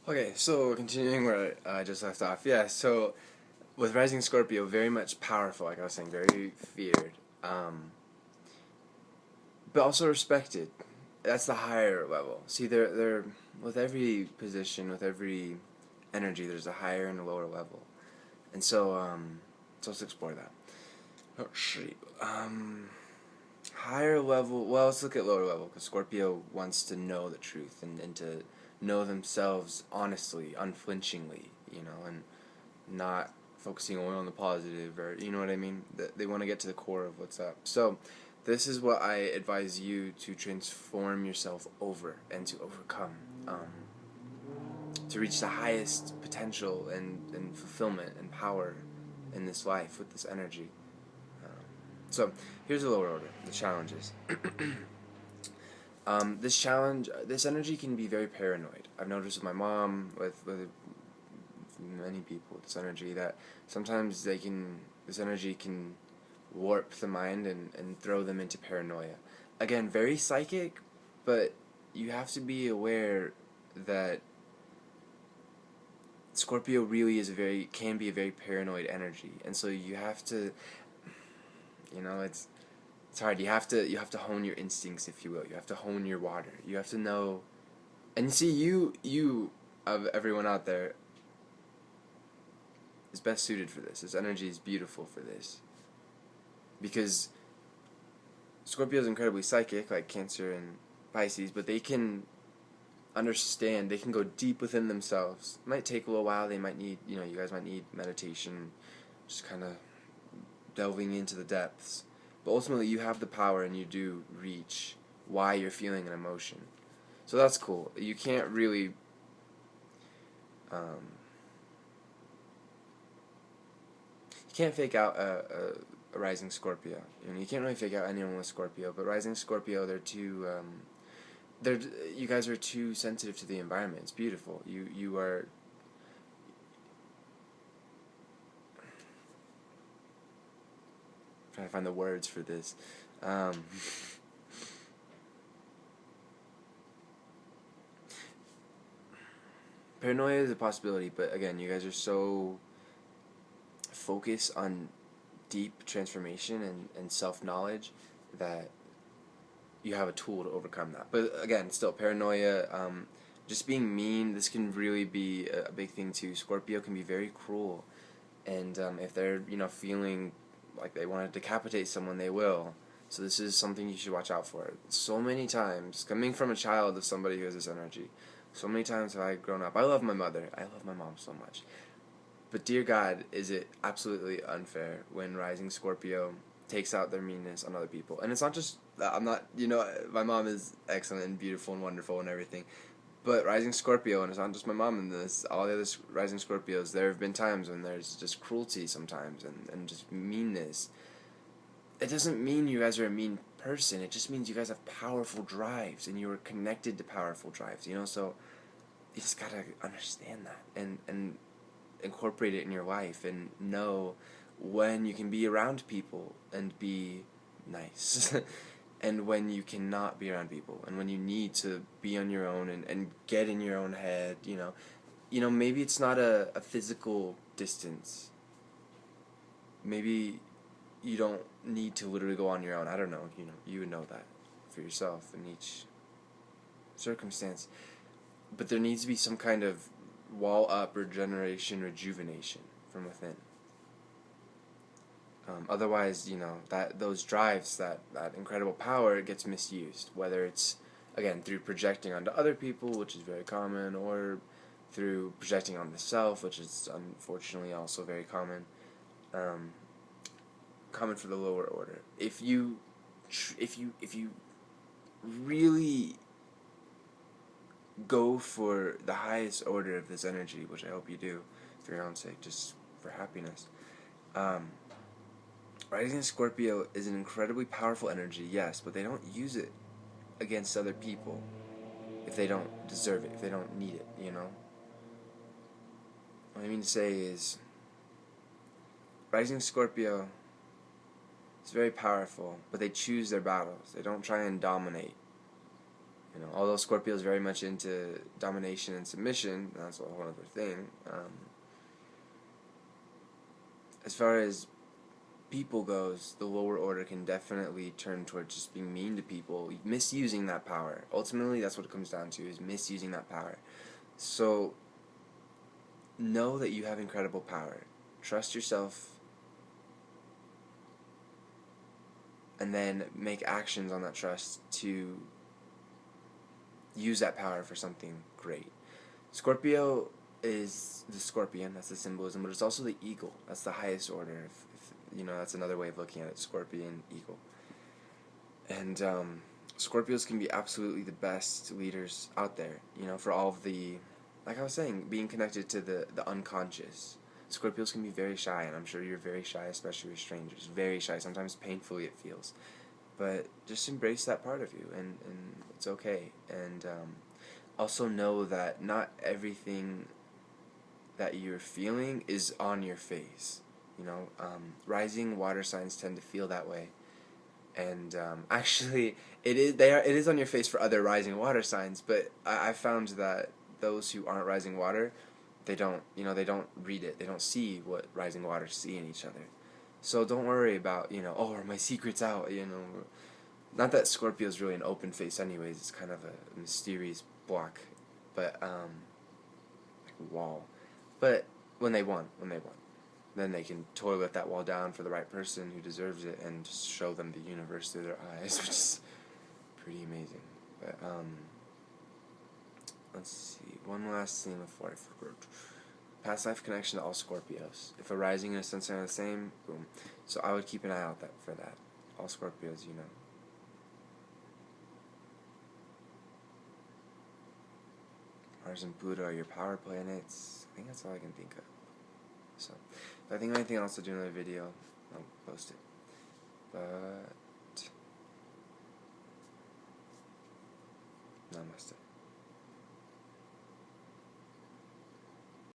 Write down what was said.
Okay, so continuing where I just left off. Yeah, so with Rising Scorpio, very much powerful, like I was saying, very feared, but also respected. That's the higher level. See, they're with every position, with every energy, there's a higher and a lower level, and so let's explore that. Oh shit. Higher level. Well, let's look at lower level because Scorpio wants to know the truth and to know themselves honestly, unflinchingly, and not focusing only on the positive, or you know what I mean. They want to get to the core of what's up. So, this is what I advise you to transform yourself over and to overcome, to reach the highest potential and fulfillment and power in this life with this energy. So here's the lower order, the challenges. This energy can be very paranoid. I've noticed with my mom, with many people with this energy, that sometimes this energy can warp the mind and throw them into paranoia. Again, very psychic, but you have to be aware that Scorpio really can be a very paranoid energy, and so you have to, it's hard. You have to hone your instincts, if you will. You have to hone your water. You have to know, and see you of everyone out there is best suited for this. This energy is beautiful for this because Scorpio is incredibly psychic, like Cancer and Pisces, but they can understand. They can go deep within themselves. It might take a little while. They might need, you guys might need meditation, just kind of delving into the depths. But ultimately, you have the power, and you do reach why you're feeling an emotion. So that's cool. You can't really, you can't fake out a rising Scorpio. You can't really fake out anyone with Scorpio. But rising Scorpio, they're you guys are too sensitive to the environment. It's beautiful. You are. Trying to find the words for this. Paranoia is a possibility, but again, you guys are so focused on deep transformation and self-knowledge that you have a tool to overcome that. But again, still, paranoia, just being mean, this can really be a big thing too. Scorpio can be very cruel, and if they're, feeling like they want to decapitate someone, they will. So this is something you should watch out for. So many times, coming from a child of somebody who has this energy, so many times have I grown up. I love my mother. I love my mom so much. But dear God, is it absolutely unfair when rising Scorpio takes out their meanness on other people. And it's not just, I'm not, my mom is excellent and beautiful and wonderful and everything. But rising Scorpio, and it's not just my mom in this, all the other rising Scorpios, there have been times when there's just cruelty sometimes and just meanness. It doesn't mean you guys are a mean person. It just means you guys have powerful drives and you are connected to powerful drives, so you just gotta understand that and incorporate it in your life and know when you can be around people and be nice and when you cannot be around people and when you need to be on your own and get in your own head. Maybe it's not a physical distance. Maybe you don't need to literally go on your own. I don't know. You would know that for yourself in each circumstance. But there needs to be some kind of wall up rejuvenation from within. Otherwise, that those drives, that incredible power gets misused. Whether it's, again, through projecting onto other people, which is very common, or through projecting on the self, which is unfortunately also very common. Common for the lower order. If you really go for the highest order of this energy, which I hope you do, for your own sake, just for happiness. Rising Scorpio is an incredibly powerful energy, yes, but they don't use it against other people if they don't deserve it, if they don't need it, What I mean to say is, Rising Scorpio is very powerful, but they choose their battles. They don't try and dominate. You know, although Scorpio is very much into domination and submission, that's a whole other thing. As far as people goes, the lower order can definitely turn towards just being mean to people, misusing that power. Ultimately, that's what it comes down to, is misusing that power. So, know that you have incredible power. Trust yourself, and then make actions on that trust to use that power for something great. Scorpio is the scorpion, that's the symbolism, but it's also the eagle. That's the highest order. If that's another way of looking at it, scorpion, eagle. And Scorpios can be absolutely the best leaders out there, for all of the, like I was saying, being connected to the unconscious. Scorpios can be very shy, and I'm sure you're very shy, especially with strangers. Very shy, sometimes painfully it feels. But just embrace that part of you, and it's okay. And also know that not everything that you're feeling is on your face. Rising water signs tend to feel that way. And actually, it is on your face for other rising water signs, but I found that those who aren't rising water, they don't read it. They don't see what rising waters see in each other. So don't worry about, oh, are my secrets out, Not that Scorpio is really an open face anyways. It's kind of a mysterious block, but like a wall. But when they want, then they can totally let that wall down for the right person who deserves it, and just show them the universe through their eyes, which is pretty amazing. But let's see, one last thing before I forget. Past life connection to all Scorpios. If a rising and a sun sign are the same, boom. So I would keep an eye out for that. All Scorpios, Mars and Pluto are your power planets. I think that's all I can think of. So, if I think of anything else, I'll do another video. I'll post it. But, namaste.